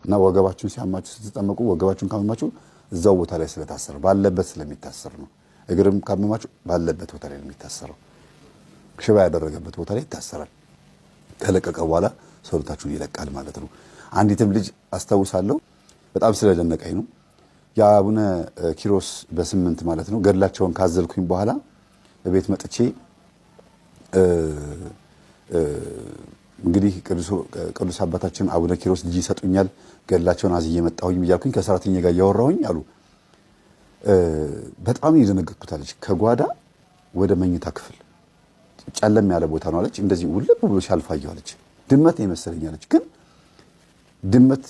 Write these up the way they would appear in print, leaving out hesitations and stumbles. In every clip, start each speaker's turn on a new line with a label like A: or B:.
A: እና ወገባችሁን ሲያማችሁ ስትጠመቁ ወገባችሁን ካመማችሁ እዛው ቦታ ላይ ስለታሰረ ባለበት ስለሚታሰር ነው። እግርም ካመማችሁ ባለበት ቦታ ላይ የሚታሰረው ሽባ ያደረገበት ቦታ ላይ ይታሰራል። ከለቀቀ በኋላ ሰውነታችሁን ይለቃል ማለት ነው። አንዲትም ልጅ አስታውሳለሁ በጣም ስለደነቀኝ ነው። የአቡነ ኪሮስ በ8 ማለት ነው ገድላቸውን ካዘልኩኝ በኋላ በቤት መጥቼ እንግዲህ ቅዱስ አባታችን አቡነ ኪሮስ ልጅ ይሰጡኛል ገድላቸውን አዝዬ መጣሁኝ እያልኩኝ ከሰራተኛ ጋር እያወራሁኝ አሉ። በጣም ይደነገጥኩት አለች። ከጓዳ ወደ መኝታ ክፍል ጨለም ያለ ቦታ ነው አለች። እንደዚህ ውልብ ብሎ ሲያልፋየሁ አለች። ድመት ነው የመሰለኝ አለች። ግን ድመት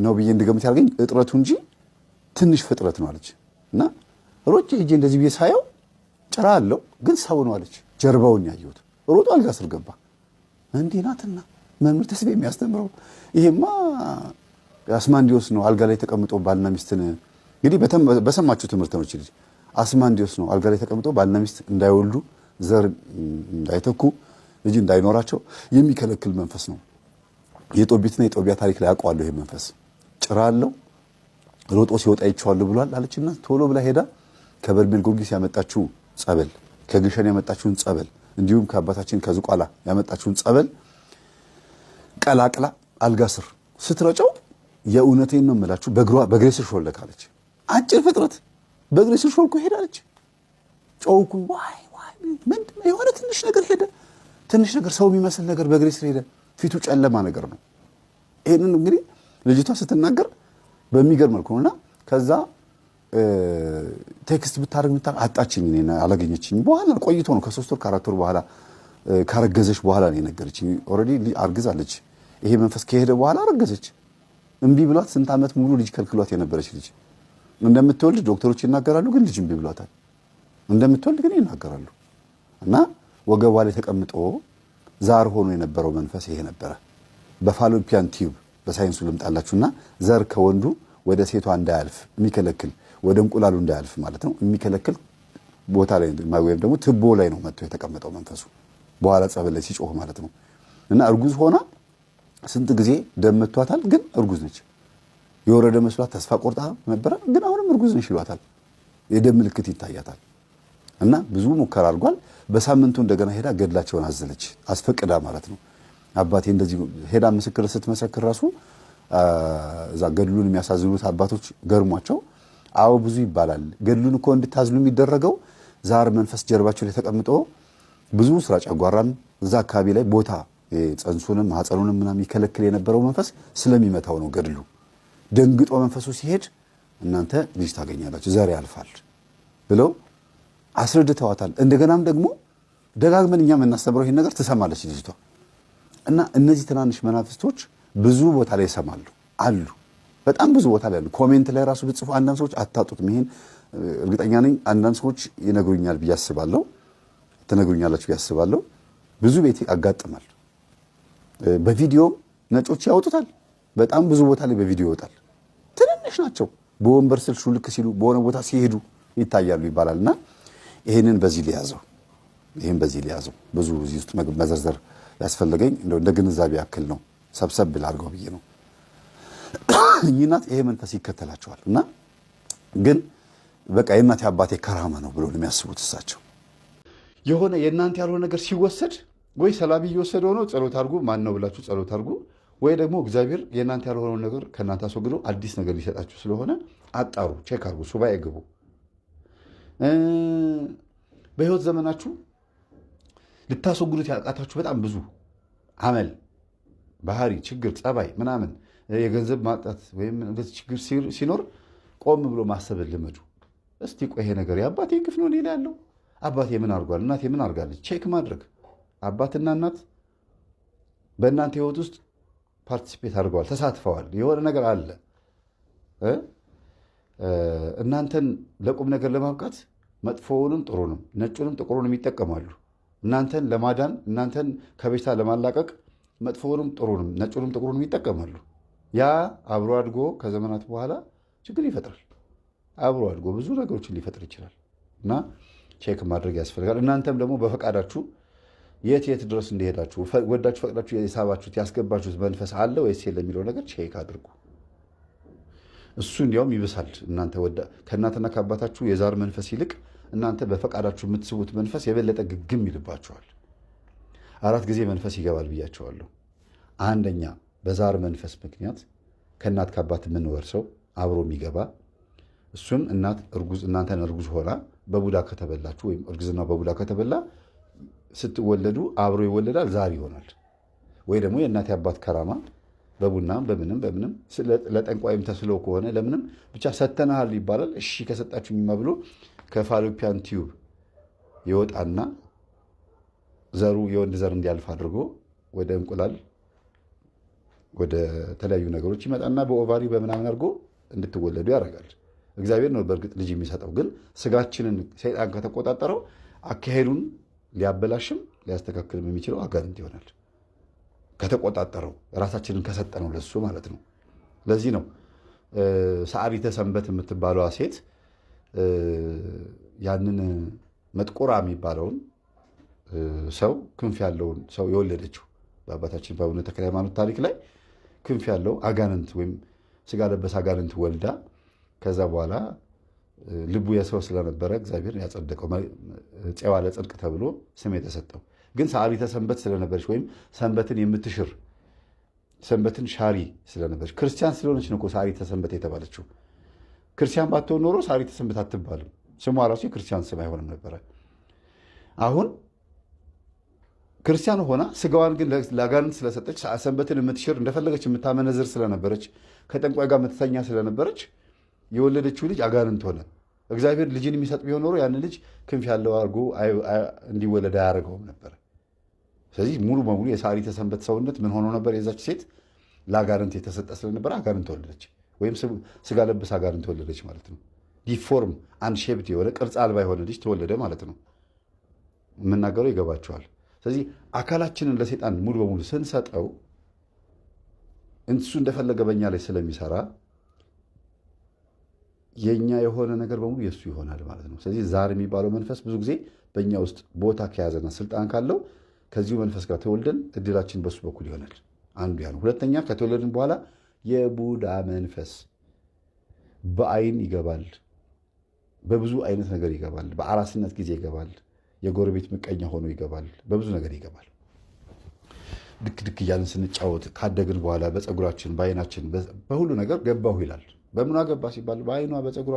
A: ነው ብዬ እንድገምት ያደርገኝ እጥረቱ እንጂ ትንሽ ፍጥረት ነው አለች። እና ሮጬ ሄጄ እንደዚህ ብዬ ሳየው ጭራ አለው ግን ሰው ነው አለች። ጀርባውን ያየሁት ሮጦ አልጋ ስር ገባ። እንዲህ ናትና መምህር ተስቤ የሚያስተምረው ይሄማ አስማንዲዮስ ነው አልጋ ላይ ተቀምጦ ባልና ሚስትን እንግዲህ በሰማችሁ ትምህርት ነው ልጅ አስማንዲዮስ ነው አልጋ ላይ ተቀምጦ ባልና ሚስት እንዳይወልዱ ዘር እንዳይተኩ ልጅ እንዳይኖራቸው የሚከለክል መንፈስ ነው። የጦቢትና የጦቢያ ታሪክ ላይ አውቀዋለሁ። ይሄ መንፈስ ጭራ አለው ሮጦ ሲወጣ ይቻላል ብሏል አለችና ቶሎ ብላ ሄዳ ከበርሜል ጊዮርጊስ ያመጣችው ጸበል ከግሸን ያመጣችውን ጸበል እንዲሁም ከአባታችን ከዝቋላ ያመጣችውን ጸበል ቀላቅላ አልጋ ስር ስትረጨው የእውነቴን ነው የምላችሁ በእግሬ ስር ሾለካለች። አጭር ፍጥረት በእግሬ ስር ሾልኮ ሄዳለች። ጮውኩ ዋይ ምንድነው የሆነ ትንሽ ነገር ሄደ። ትንሽ ነገር ሰው የሚመስል ነገር በእግሬ ስር ሄደ። ፊቱ ጨለማ ነገር ነው። ይሄንን እንግዲህ ልጅቷ ስትናገር በሚገርም መልኩ ነውና ከዛ ቴክስት ብታረግ አጣችኝ እኔና አላገኘችኝ። በኋላ ቆይቶ ነው ከ3 ወር ከ4 ወር በኋላ ካረገዘች በኋላ ነው የነገረችኝ። ኦሬዲ አርግዛለች። ይሄ መንፈስ ከሄደ በኋላ አረገዘች። እምቢ ብሏት ስንት ዓመት ሙሉ ልጅ ከልክሏት የነበረች ልጅ እንደምትወልድ ዶክተሮች ይናገራሉ። ግን ልጅ እምቢ ብሏታል። እንደምትወልድ ግን ይናገራሉ። እና ወገቧ ላይ ተቀምጦ ዛር ሆኖ የነበረው መንፈስ ይሄ ነበረ። በፋሎፒያን ቲዩብ በሳይንሱ ልምጣላችሁና ዘር ከወንዱ ወደ ሴቷ እንዳያልፍ የሚከለክል ወደ እንቁላሉ እንዳያልፍ ማለት ነው የሚከለክል ቦታ ላይ ወይም ደግሞ ትቦ ላይ ነው መጥቶ የተቀመጠው መንፈሱ። በኋላ ጸበል ላይ ሲጮህ ማለት ነው። እና እርጉዝ ሆና ስንት ጊዜ ደም መቷታል። ግን እርጉዝ ነች። የወረደ መስሏት ተስፋ ቆርጣ ነበረ። ግን አሁንም እርጉዝ ነች ይሏታል። የደም ምልክት ይታያታል። እና ብዙ ሙከራ አድርጓል። በሳምንቱ እንደገና ሄዳ ገድላቸውን አዘለች አስፈቅዳ ማለት ነው። አባቴ እንደዚህ ሄዳ ምስክር ስትመሰክር ራሱ እዛ ገድሉን የሚያሳዝኑት አባቶች ገርሟቸው አዎ ብዙ ይባላል። ገድሉን እኮ እንድታዝሉ የሚደረገው ዛር መንፈስ ጀርባቸው ላይ ተቀምጦ ብዙ ስራ ጨጓራን እዛ አካባቢ ላይ ቦታ ጽንሱንም ማህፀኑንም ምናምን ይከለክል የነበረው መንፈስ ስለሚመታው ነው። ገድሉ ደንግጦ መንፈሱ ሲሄድ እናንተ ልጅ ታገኛላችሁ ዘር ያልፋል ብለው አስረድተዋታል። እንደገናም ደግሞ ደጋግመን እኛ የምናስተምረው ይሄን ነገር ትሰማለች ልጅቷ። እና እነዚህ ትናንሽ መናፍስቶች ብዙ ቦታ ላይ ይሰማሉ አሉ። በጣም ብዙ ቦታ ላይ አሉ። ኮሜንት ላይ ራሱ ብጽፉ አንዳንድ ሰዎች አታጡትም። ይሄን እርግጠኛ ነኝ አንዳንድ ሰዎች ይነግሩኛል ብዬ አስባለሁ። ተነግሩኛላችሁ ብዬ አስባለሁ። ብዙ ቤት ያጋጥማል። በቪዲዮም ነጮች ያወጡታል። በጣም ብዙ ቦታ ላይ በቪዲዮ ይወጣል። ትንንሽ ናቸው። በወንበር ስር ሹልክ ሲሉ በሆነ ቦታ ሲሄዱ ይታያሉ ይባላልና ይሄንን በዚህ ሊያዘው ይሄን በዚህ ሊያዘው ብዙ እዚህ ውስጥ መዘርዘር ያስፈልገኝ እንደ ግንዛቤ ያክል ነው። ሰብሰብ ብላ አድርገው ብዬ ነው። እናት ይሄ መንፈስ ይከተላቸዋል። እና ግን በቃ የእናቴ አባቴ ከራማ ነው ብሎ የሚያስቡት እሳቸው የሆነ የእናንተ ያልሆነ ነገር ሲወሰድ ወይ ሰላቢ እየወሰደው ነው ጸሎት አድርጉ ማን ነው ብላችሁ ጸሎት አድርጉ፣ ወይ ደግሞ እግዚአብሔር የእናንተ ያልሆነውን ነገር ከእናንተ አስወግዶ አዲስ ነገር ሊሰጣችሁ ስለሆነ አጣሩ፣ ቼክ አድርጉ፣ ሱባኤ ግቡ። በህይወት ዘመናችሁ ልታስወግዱት ያቃታችሁ በጣም ብዙ አመል፣ ባህሪ፣ ችግር፣ ጸባይ ምናምን የገንዘብ ማጣት ወይም እንደዚህ ችግር ሲኖር ቆም ብሎ ማሰብ ልመዱ። እስቲ ቆይ ይሄ ነገር የአባቴ ግፍ ነው ሌላ ያለው አባቴ ምን አድርጓል፣ እናቴ ምን አድርጋለች፣ ቼክ ማድረግ። አባትና እናት በእናንተ ህይወት ውስጥ ፓርቲሲፔት አድርገዋል፣ ተሳትፈዋል። የሆነ ነገር አለ። እናንተን ለቁም ነገር ለማብቃት መጥፎውንም ጥሩንም ነጩንም ጥቁሩንም ይጠቀማሉ። እናንተን ለማዳን እናንተን ከበሽታ ለማላቀቅ መጥፎውንም ጥሩንም ነጩንም ጥቁሩንም ይጠቀማሉ። ያ አብሮ አድጎ ከዘመናት በኋላ ችግር ይፈጥራል። አብሮ አድጎ ብዙ ነገሮችን ሊፈጥር ይችላል እና ቼክ ማድረግ ያስፈልጋል። እናንተም ደግሞ በፈቃዳችሁ የት ድረስ እንደሄዳችሁ ወዳችሁ ፈቅዳችሁ የሳባችሁት ያስገባችሁት መንፈስ አለ ወይስ የለም የሚለው ነገር ቼክ አድርጉ። እሱ እንዲያውም ይብሳል። ከእናንተና ከአባታችሁ የዛር መንፈስ ይልቅ እናንተ በፈቃዳችሁ የምትስቡት መንፈስ የበለጠ ግግም ይልባችኋል። 4 ጊዜ መንፈስ ይገባል ብያቸዋለሁ። አንደኛ በዛር መንፈስ ምክንያት ከእናት ከአባት የምንወርሰው አብሮ የሚገባ እሱም እናንተን እርጉዝ ሆና በቡዳ ከተበላችሁ ወይም እርግዝና በቡዳ ከተበላ ስትወለዱ አብሮ ይወለዳል፣ ዛር ይሆናል። ወይ ደግሞ የእናት አባት ከራማ በቡናም በምንም ለጠንቋይም ተስሎ ከሆነ ለምንም ብቻ ሰተናሃል ይባላል። እሺ ከሰጣችሁኝማ ብሎ ከፋሎፒያን ቲዩብ ይወጣና ዘሩ የወንድ ዘር እንዲያልፍ አድርጎ ወደ እንቁላል ወደ ተለያዩ ነገሮች ይመጣና በኦቫሪ በምናምን አድርጎ እንድትወለዱ ያደርጋል። እግዚአብሔር ነው በእርግጥ ልጅ የሚሰጠው፣ ግን ስጋችንን ሰይጣን ከተቆጣጠረው አካሄዱን ሊያበላሽም ሊያስተካክልም የሚችለው አጋንንት ይሆናል። ከተቆጣጠረው ራሳችንን ከሰጠነው ለሱ ማለት ነው። ለዚህ ነው ሰዓሊተ ሰንበት የምትባለዋ ሴት ያንን መጥቆራ የሚባለውን ሰው ክንፍ ያለውን ሰው የወለደችው በአባታችን በአቡነ ተክለ ሃይማኖት ታሪክ ላይ ክንፍ ያለው አጋንንት ወይም ስጋ ለበስ አጋንንት ወልዳ ከዛ በኋላ ልቡ የሰው ስለነበረ እግዚአብሔር ያጸደቀው ፄዋ ለጽድቅ ተብሎ ስም የተሰጠው። ግን ሰዓሊተ ሰንበት ስለነበረች ወይም ሰንበትን የምትሽር ሰንበትን ሻሪ ስለነበረች ክርስቲያን ስለሆነች ነው ሰዓሊተ ሰንበት የተባለችው። ክርስቲያን ባትሆን ኖሮ ሰዓሊተ ሰንበት አትባልም። ስሟ ራሱ የክርስቲያን ስም አይሆንም ነበረ። አሁን ክርስቲያን ሆና ስጋዋን ግን ለአጋንንት ስለሰጠች ሰንበትን የምትሽር እንደፈለገች የምታመነዝር ስለነበረች ከጠንቋይ ጋር የምትተኛ ስለነበረች የወለደችው ልጅ አጋንንት ሆነ። እግዚአብሔር ልጅን የሚሰጥ ቢሆን ኖሮ ያን ልጅ ክንፍ ያለው አድርጎ እንዲወለድ አያደርገውም ነበር። ስለዚህ ሙሉ በሙሉ የሰዓሊተ ሰንበት ሰውነት ምን ሆኖ ነበር? የዛች ሴት ለአጋንንት የተሰጠ ስለነበረ አጋንንት ወለደች፣ ወይም ስጋ ለብስ አጋንንት ወለደች ማለት ነው። ዲፎርም አንሼፕድ የሆነ ቅርጽ አልባ የሆነ ልጅ ተወለደ ማለት ነው። የምናገረው ይገባቸዋል። ስለዚህ አካላችንን ለሰይጣን ሙሉ በሙሉ ስንሰጠው እሱ እንደፈለገ በኛ ላይ ስለሚሰራ የኛ የሆነ ነገር በሙሉ የሱ ይሆናል ማለት ነው። ስለዚህ ዛር የሚባለው መንፈስ ብዙ ጊዜ በእኛ ውስጥ ቦታ ከያዘና ስልጣን ካለው ከዚሁ መንፈስ ጋር ተወልደን እድላችን በሱ በኩል ይሆናል። አንዱ ያ ነው። ሁለተኛ ከተወለድን በኋላ የቡዳ መንፈስ በአይን ይገባል፣ በብዙ አይነት ነገር ይገባል። በአራስነት ጊዜ ይገባል፣ የጎረቤት ምቀኛ ሆኖ ይገባል፣ በብዙ ነገር ይገባል። ድክ ድክ እያልን ስንጫወት ካደግን በኋላ በፀጉራችን፣ በአይናችን፣ በሁሉ ነገር ገባሁ ይላል። በምኗ ገባ ሲባል በአይኗ፣ በፀጉሯ፣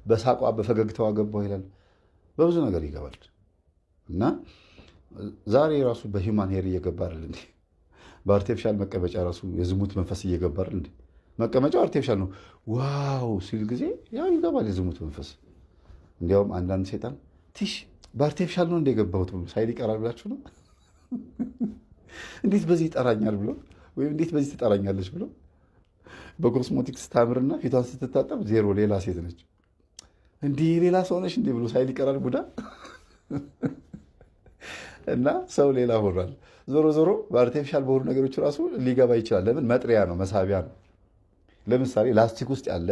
A: በሳቋ፣ በፈገግታዋ ገባሁ ይላል። በብዙ ነገር ይገባል እና ዛሬ ራሱ በሂውማን ሄር እየገባ አይደል እንዴ? በአርቲፊሻል መቀመጫ ራሱ የዝሙት መንፈስ እየገባ አይደል እንዴ? መቀመጫው አርቲፊሻል ነው ዋው ሲል ጊዜ ያው ይገባል የዝሙት መንፈስ። እንዲያውም አንዳንድ ሴጣን ትሽ በአርቲፊሻል ነው እንደገባሁት ብሎ ሳይል ይቀራል ብላችሁ ነው እንዴት በዚህ ይጠራኛል ብሎ ወይም እንዴት በዚህ ትጠራኛለች ብሎ በኮስሞቲክስ ታምርና ፊቷን ስትታጠብ ዜሮ ሌላ ሴት ነች። እንዲህ ሌላ ሰው ነች እንዲህ ብሎ ሳይል ይቀራል ቡዳ እና ሰው ሌላ ሆኗል። ዞሮ ዞሮ በአርቲፊሻል በሆኑ ነገሮች ራሱ ሊገባ ይችላል። ለምን? መጥሪያ ነው፣ መሳቢያ ነው። ለምሳሌ ላስቲክ ውስጥ ያለ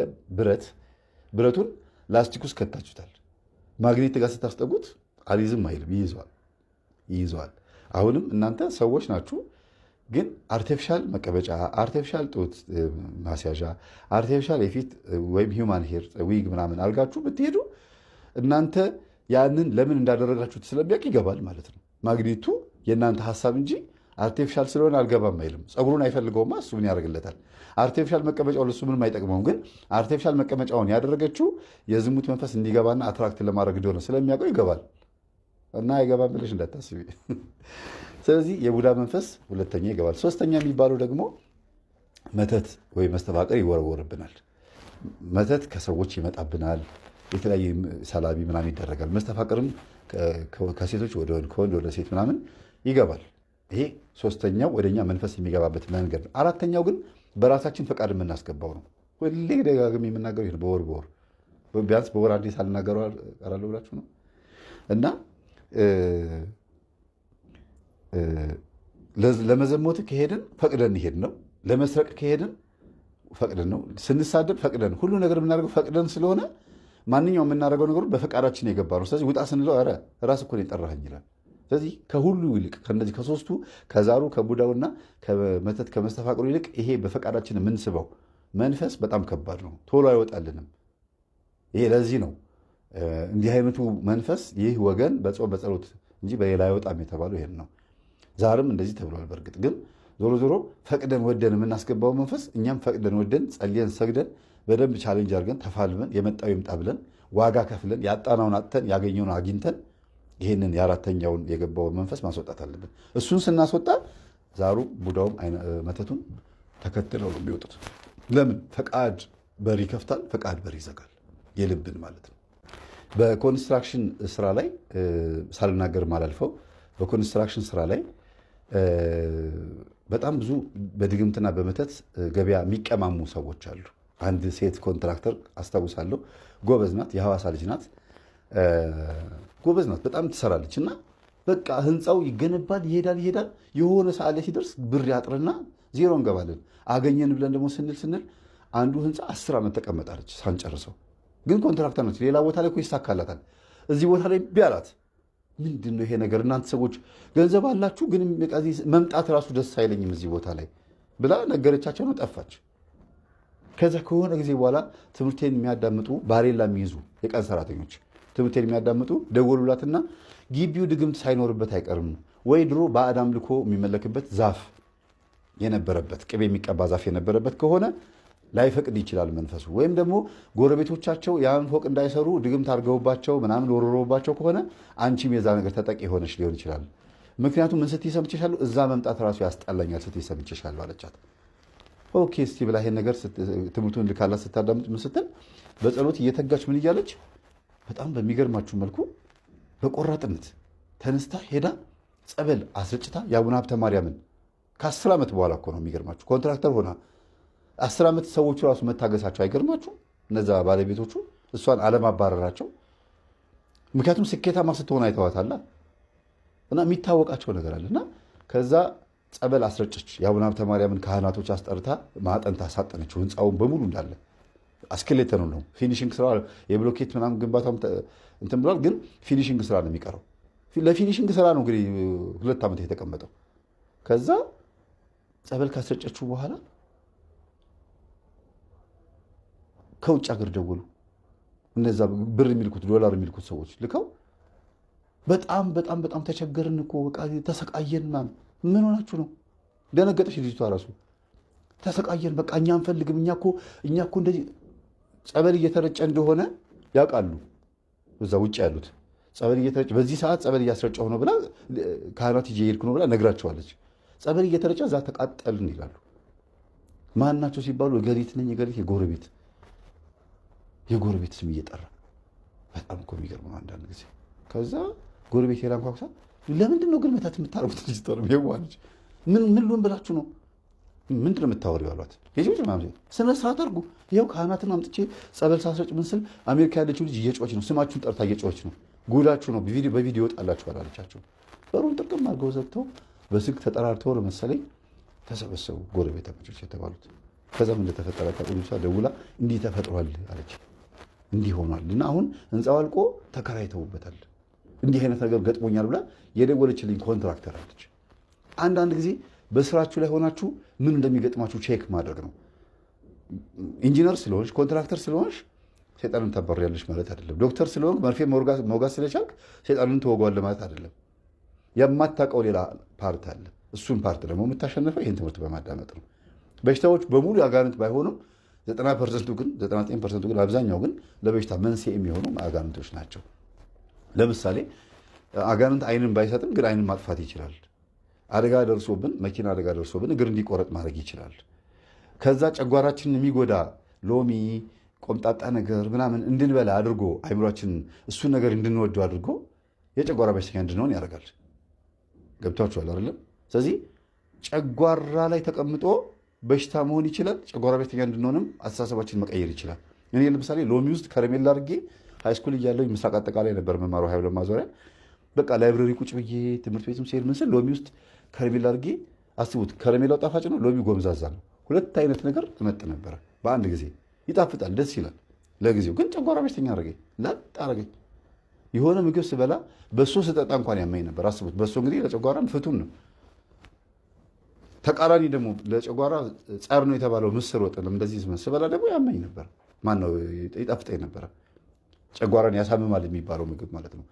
A: ብረቱን ላስቲክ ውስጥ ከታችሁታል። ማግኔት ጋር ስታስጠጉት አሊዝም አይልም፣ ይይዘዋል። አሁንም እናንተ ሰዎች ናችሁ፣ ግን አርቲፊሻል መቀመጫ፣ አርቲፊሻል ጡት ማስያዣ፣ አርቲፊሻል የፊት ወይም ሂውማን ሄር ዊግ ምናምን አልጋችሁ ብትሄዱ እናንተ ያንን ለምን እንዳደረጋችሁት ስለሚያውቅ ይገባል ማለት ነው። ማግኔቱ የእናንተ ሀሳብ እንጂ አርቲፊሻል ስለሆነ አልገባም አይልም። ፀጉሩን አይፈልገውማ፣ እሱ ምን ያደርግለታል? አርቲፊሻል መቀመጫው ለሱ ምንም አይጠቅመውም። ግን አርቲፊሻል መቀመጫውን ያደረገችው የዝሙት መንፈስ እንዲገባና አትራክት ለማድረግ እንደሆነ ስለሚያውቀው ይገባል እና አይገባም ብለሽ እንዳታስቢ። ስለዚህ የቡዳ መንፈስ ሁለተኛ ይገባል። ሶስተኛ የሚባለው ደግሞ መተት ወይ መስተፋቅር ይወረወርብናል። መተት ከሰዎች ይመጣብናል። የተለያየ ሰላቢ ምናምን ይደረጋል። መስተፋቅርም ከሴቶች ወደ ወንድ፣ ከወንድ ወደ ሴት ምናምን ይገባል። ይሄ ሶስተኛው ወደኛ መንፈስ የሚገባበት መንገድ ነው። አራተኛው ግን በራሳችን ፈቃድ የምናስገባው ነው። ሁሌ ደጋግሜ የምናገረው ይሄ በወር ቢያንስ በወር አንዴ ሳልናገረው ቀራለሁ ብላችሁ ነው እና ለመዘሞት ከሄድን ፈቅደን ይሄድ ነው። ለመስረቅ ከሄድን ፈቅደን ነው። ስንሳደብ ፈቅደን፣ ሁሉ ነገር የምናደርገው ፈቅደን ስለሆነ ማንኛውም የምናደርገው ነገሩ በፈቃዳችን የገባ ነው። ስለዚህ ውጣ ስንለው ኧረ ራስ እኮ ነው የጠራኸኝ ይላል። ስለዚህ ከሁሉ ይልቅ ከነዚህ ከሶስቱ ከዛሩ ከቡዳውና ከመተት ከመስተፋቅሩ ይልቅ ይሄ በፈቃዳችን የምንስበው መንፈስ በጣም ከባድ ነው፣ ቶሎ አይወጣልንም። ይሄ ለዚህ ነው እንዲህ አይነቱ መንፈስ ይህ ወገን በጾም በጸሎት እንጂ በሌላ አይወጣም የተባለው ይሄን ነው። ዛሬም እንደዚህ ተብሏል። በእርግጥ ግን ዞሮ ዞሮ ፈቅደን ወደን የምናስገባው መንፈስ እኛም ፈቅደን ወደን ጸልየን ሰግደን በደንብ ቻሌንጅ አድርገን ተፋልመን የመጣው ይምጣ ብለን ዋጋ ከፍለን ያጣናውን አጥተን ያገኘውን አግኝተን ይህንን የአራተኛውን የገባውን መንፈስ ማስወጣት አለብን። እሱን ስናስወጣ ዛሩ ቡዳውም መተቱን ተከትለው ነው የሚወጡት። ለምን? ፈቃድ በር ይከፍታል፣ ፈቃድ በር ይዘጋል። የልብን ማለት ነው። በኮንስትራክሽን ስራ ላይ ሳልናገር ማላልፈው በኮንስትራክሽን ስራ ላይ በጣም ብዙ በድግምትና በመተት ገበያ የሚቀማሙ ሰዎች አሉ። አንድ ሴት ኮንትራክተር አስታውሳለሁ። ጎበዝ ናት፣ የሐዋሳ ልጅ ናት። ጎበዝ ናት፣ በጣም ትሰራለች። እና በቃ ህንፃው ይገነባል፣ ይሄዳል። የሆነ ሰዓት ላይ ሲደርስ ብር ያጥርና ዜሮ እንገባለን። አገኘን ብለን ደግሞ ስንል አንዱ ህንፃ 10 ዓመት ተቀመጣለች ሳንጨርሰው። ግን ኮንትራክተር ነች። ሌላ ቦታ ላይ እኮ ይሳካላታል። እዚህ ቦታ ላይ ቢያላት ምንድን ነው ይሄ ነገር? እናንተ ሰዎች ገንዘብ አላችሁ፣ ግን መምጣት ራሱ ደስ አይለኝም እዚህ ቦታ ላይ ብላ ነገረቻቸው ነው፣ ጠፋች። ከዛ ከሆነ ጊዜ በኋላ ትምህርቴን የሚያዳምጡ ባሬላ የሚይዙ የቀን ሰራተኞች ትምህርቴን የሚያዳምጡ ደወሉላትና ግቢው ድግምት ሳይኖርበት አይቀርም ወይ ድሮ ባዕድ አምልኮ የሚመለክበት ዛፍ የነበረበት ቅቤ የሚቀባ ዛፍ የነበረበት ከሆነ ላይፈቅድ ይችላል መንፈሱ። ወይም ደግሞ ጎረቤቶቻቸው ያን ፎቅ እንዳይሰሩ ድግምት አድርገውባቸው ምናምን ወርሮባቸው ከሆነ አንቺም የዛ ነገር ተጠቂ ሆነች ሊሆን ይችላል። ምክንያቱም ምን ስትይ ሰምቼሻለሁ፣ እዛ መምጣት ራሱ ያስጠላኛል ስትይ ሰምቼሻለሁ አለቻት። ኦኬ እስቲ ብላ ይሄን ነገር ትምህርቱን ልካላት ስታዳምጥ ምን ስትል በጸሎት እየተጋች ምን እያለች በጣም በሚገርማችሁ መልኩ በቆራጥነት ተነስታ ሄዳ ጸበል አስረጭታ የአቡነ ሀብተ ማርያምን ከ10 ዓመት በኋላ እኮ ነው የሚገርማችሁ ኮንትራክተር ሆና 10 ዓመት ሰዎቹ ራሱ መታገሳቸው አይገርማችሁ? እነዛ ባለቤቶቹ እሷን አለማባረራቸው። ምክንያቱም ስኬታማ ስትሆን አይተዋታላ እና የሚታወቃቸው ነገር አለ። እና ከዛ ጸበል አስረጨች። የአቡነ ሀብተ ማርያምን ካህናቶች አስጠርታ ማጠንታ አሳጠነችው። ህንፃውን በሙሉ እንዳለ አስክሌተኑ ነው። ፊኒሽንግ ስራ የብሎኬት ምናምን ግንባታም እንትን ብሏል፣ ግን ፊኒሽንግ ስራ ነው የሚቀረው። ለፊኒሽንግ ስራ ነው እንግዲህ 2 ዓመት የተቀመጠው። ከዛ ጸበል ካስረጨችው በኋላ ከውጭ ሀገር ደወሉ። እነዛ ብር የሚልኩት ዶላር የሚልኩት ሰዎች ልከው በጣም በጣም በጣም ተቸገርን እኮ በቃ ተሰቃየን ምናምን። ምን ሆናችሁ ነው? ደነገጠች ልጅቷ ራሱ። ተሰቃየን በቃ እኛ አንፈልግም፣ እኛ እኮ እንደዚህ ጸበል እየተረጨ እንደሆነ ያውቃሉ እዛ ውጭ ያሉት። ጸበል እየተረጨ በዚህ ሰዓት ጸበል እያስረጨሁ ነው ብላ ካህናት ይዤ እየሄድኩ ነው ብላ ነግራቸዋለች። ጸበል እየተረጨ እዛ ተቃጠልን ይላሉ። ማን ናቸው ሲባሉ እገሊት ነኝ፣ እገሊት የጎረቤት ስም እየጠራ በጣም እኮ የሚገርም ነው አንዳንድ ጊዜ። ከዛ ጎረቤት ሄዳ እንኳ ለምንድን ነው ግን መታት የምታረጉት? ልጅቷ ነው የዋለች። ምን ልሆን ብላችሁ ነው? ምንድን ነው የምታወሪው አሏት። ስነ ስርዓት አድርጉ። ይኸው ካህናትን አምጥቼ ጸበል ሳስረጭ ምን ስል አሜሪካ ያለችው ልጅ እየጮች ነው፣ ስማችሁን ጠርታ እየጮች ነው፣ ጉዳችሁ ነው፣ በቪዲዮ ይወጣላችኋል አለቻቸው። በሩን ጥርቅም አድርገው ዘግተው በስልክ ተጠራርተው ለመሰለኝ ተሰበሰቡ ጎረቤታሞች የተባሉት። ከዛም እንደተፈጠረ ታቁልሷ ደውላ እንዲህ ተፈጥሯል አለች። እንዲህ ሆኗል እና አሁን ህንፃው አልቆ ተከራይተውበታል። እንዲህ አይነት ነገር ገጥሞኛል ብላ የደወለችልኝ ኮንትራክተር አለች። አንዳንድ ጊዜ በስራችሁ ላይ ሆናችሁ ምን እንደሚገጥማችሁ ቼክ ማድረግ ነው። ኢንጂነር ስለሆንሽ ኮንትራክተር ስለሆንሽ ሴጣንን ታባሪያለሽ ማለት አይደለም። ዶክተር ስለሆንክ መርፌ መውጋት ስለቻልክ ሴጣንን ትወጓዋለህ ማለት አይደለም። የማታውቀው ሌላ ፓርት አለ። እሱን ፓርት ደግሞ የምታሸንፈው ይህን ትምህርት በማዳመጥ ነው። በሽታዎች በሙሉ አጋንንት ባይሆኑም 99% ግን አብዛኛው ግን ለበሽታ መንስኤ የሚሆኑ አጋንንቶች ናቸው። ለምሳሌ አጋንንት አይንን ባይሰጥም ግን አይንን ማጥፋት ይችላል። አደጋ ደርሶብን መኪና አደጋ ደርሶብን እግር እንዲቆረጥ ማድረግ ይችላል። ከዛ ጨጓራችንን የሚጎዳ ሎሚ፣ ቆምጣጣ ነገር ምናምን እንድንበላ አድርጎ አይምሯችን እሱን ነገር እንድንወደው አድርጎ የጨጓራ በሽተኛ እንድንሆን ያደርጋል። ገብቷችኋል አይደለም? ስለዚህ ጨጓራ ላይ ተቀምጦ በሽታ መሆን ይችላል። ጨጓራ በሽተኛ እንድንሆንም አስተሳሰባችን መቀየር ይችላል። እኔ ለምሳሌ ሎሚ ውስጥ ከረሜላ አድርጌ ሃይስኩል እያለሁ ምስራቅ አጠቃላይ ነበር መማሩ ሀይለ ማዞሪያ። በቃ ላይብረሪ ቁጭ ብዬ ትምህርት ቤትም ሲሄድ ምስል ሎሚ ውስጥ ከረሜላ አድርጌ አስቡት። ከረሜላው ጣፋጭ ነው፣ ሎሚ ጎምዛዛ ነው። ሁለት አይነት ነገር እመጥ ነበረ በአንድ ጊዜ። ይጣፍጣል፣ ደስ ይላል ለጊዜው፣ ግን ጨጓራ በሽተኛ አደረገኝ፣ ላጥ አደረገኝ። የሆነ ምግብ ስበላ በሶ ስጠጣ እንኳን ያመኝ ነበር። አስቡት። በሶ እንግዲህ ለጨጓራም ፍቱን ነው። ተቃራኒ ደግሞ ለጨጓራ ጸር ነው የተባለው ምስር ወጥ እንደዚህ ስበላ ደግሞ ያመኝ ነበር። ማነው ይጠፍጠኝ ነበር። ጨጓራን ያሳምማል የሚባለው ምግብ ማለት ነው።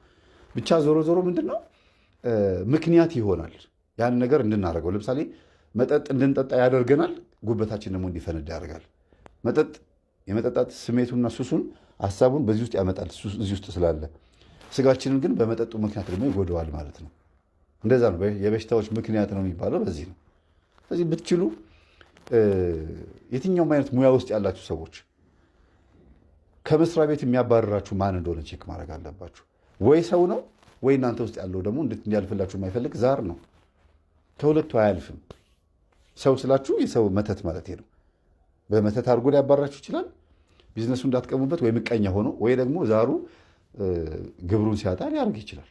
A: ብቻ ዞሮ ዞሮ ምንድነው ምክንያት ይሆናል ያን ነገር እንድናደርገው። ለምሳሌ መጠጥ እንድንጠጣ ያደርገናል፣ ጉበታችን ደግሞ እንዲፈነዳ ያደርጋል። መጠጥ የመጠጣት ስሜቱና ሱሱን ሀሳቡን በዚህ ውስጥ ያመጣል፣ እዚህ ውስጥ ስላለ። ስጋችንን ግን በመጠጡ ምክንያት ደግሞ ይጎደዋል ማለት ነው። እንደዛ ነው የበሽታዎች ምክንያት ነው የሚባለው በዚህ ነው። ስለዚህ ብትችሉ የትኛውም አይነት ሙያ ውስጥ ያላችሁ ሰዎች ከመስሪያ ቤት የሚያባረራችሁ ማን እንደሆነ ቼክ ማድረግ አለባችሁ። ወይ ሰው ነው ወይ እናንተ ውስጥ ያለው ደግሞ እንዲያልፍላችሁ የማይፈልግ ዛር ነው። ከሁለቱ አያልፍም። ሰው ስላችሁ የሰው መተት ማለት ነው። በመተት አድርጎ ሊያባራችሁ ይችላል፣ ቢዝነሱ እንዳትቀሙበት፣ ወይ ምቀኛ ሆኖ፣ ወይ ደግሞ ዛሩ ግብሩን ሲያጣ ሊያደርግ ይችላል።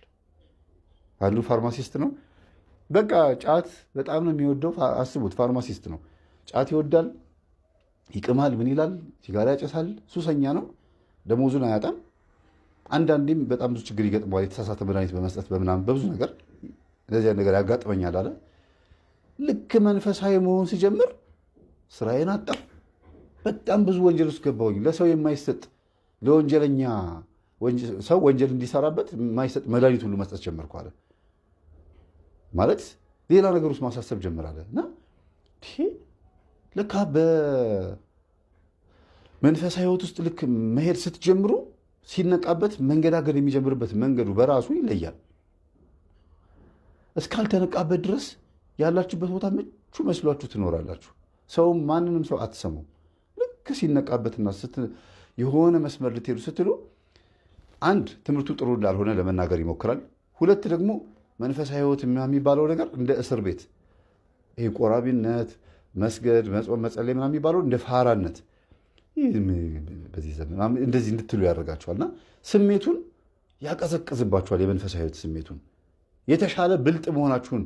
A: አንዱ ፋርማሲስት ነው። በቃ ጫት በጣም ነው የሚወደው። አስቡት፣ ፋርማሲስት ነው፣ ጫት ይወዳል፣ ይቅማል፣ ምን ይላል፣ ሲጋራ ያጨሳል፣ ሱሰኛ ነው፣ ደሞዙን አያጣም። አንዳንዴም በጣም ብዙ ችግር ይገጥመዋል፣ የተሳሳተ መድኃኒት በመስጠት በምናምን በብዙ ነገር እንደዚያ ነገር ያጋጥመኛል አለ። ልክ መንፈሳዊ መሆን ሲጀምር ስራዬን አጣሁ፣ በጣም ብዙ ወንጀል ውስጥ ገባሁኝ፣ ለሰው የማይሰጥ ለወንጀለኛ ሰው ወንጀል እንዲሰራበት የማይሰጥ መድኃኒት ሁሉ መስጠት ጀመርኩ አለ። ማለት ሌላ ነገር ውስጥ ማሳሰብ ጀምራለ እና ልክ በመንፈሳዊ ህይወት ውስጥ ልክ መሄድ ስትጀምሩ ሲነቃበት መንገዳገድ የሚጀምርበት መንገዱ በራሱ ይለያል። እስካልተነቃበት ድረስ ያላችሁበት ቦታ ምቹ መስሏችሁ ትኖራላችሁ። ሰውም ማንንም ሰው አትሰሙ። ልክ ሲነቃበትና የሆነ መስመር ልትሄዱ ስትሉ አንድ ትምህርቱ ጥሩ እንዳልሆነ ለመናገር ይሞክራል። ሁለት ደግሞ መንፈሳዊ ህይወት የሚባለው ነገር እንደ እስር ቤት፣ ይሄ ቆራቢነት፣ መስገድ፣ መጾም፣ መጸለይ ምናምን የሚባለው እንደ ፋራነት በዚህ ዘመን እንደዚህ እንድትሉ ያደርጋችኋልና ስሜቱን ያቀዘቅዝባችኋል። የመንፈሳዊ ህይወት ስሜቱን የተሻለ ብልጥ መሆናችሁን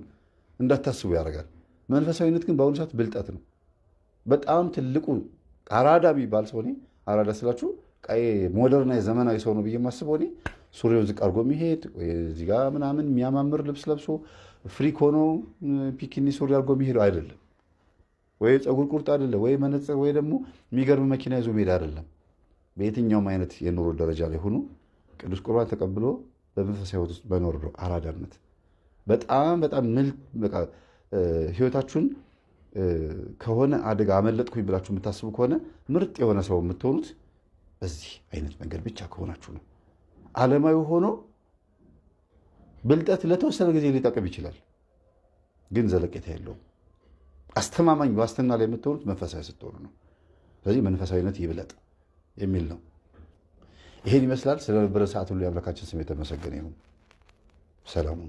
A: እንዳታስቡ ያደርጋል። መንፈሳዊነት ግን በአሁኑ ሰዓት ብልጠት ነው። በጣም ትልቁ አራዳ የሚባል ሰው እኔ አራዳ ስላችሁ ሞደርና የዘመናዊ ሰው ነው ብዬ የማስበው እኔ ሱሪውን ዝቅ አድርጎ የሚሄድ እዚህ ጋ ምናምን የሚያማምር ልብስ ለብሶ ፍሪክ ሆኖ ፒኪኒ ሱሪ አድርጎ የሚሄደው አይደለም። ወይ ፀጉር ቁርጥ አይደለም፣ ወይ መነጽር፣ ወይ ደግሞ የሚገርም መኪና ይዞ መሄድ አይደለም። በየትኛውም አይነት የኑሮ ደረጃ ላይ ሆኖ ቅዱስ ቁርባን ተቀብሎ በመንፈሳዊ ህይወት ውስጥ መኖር ነው አራዳነት። በጣም በጣም ህይወታችሁን ከሆነ አደጋ አመለጥኩኝ ብላችሁ የምታስቡ ከሆነ ምርጥ የሆነ ሰው የምትሆኑት በዚህ አይነት መንገድ ብቻ ከሆናችሁ ነው። ዓለማዊ ሆኖ ብልጠት ለተወሰነ ጊዜ ሊጠቅም ይችላል፣ ግን ዘለቄታ የለውም። አስተማማኝ ዋስትና ላይ የምትሆኑት መንፈሳዊ ስትሆኑ ነው። ስለዚህ መንፈሳዊነት ይብለጥ የሚል ነው። ይሄን ይመስላል። ስለነበረ ሰዓት ሁሉ የአምላካችን ስም የተመሰገነ ይሁን። ሰላሙ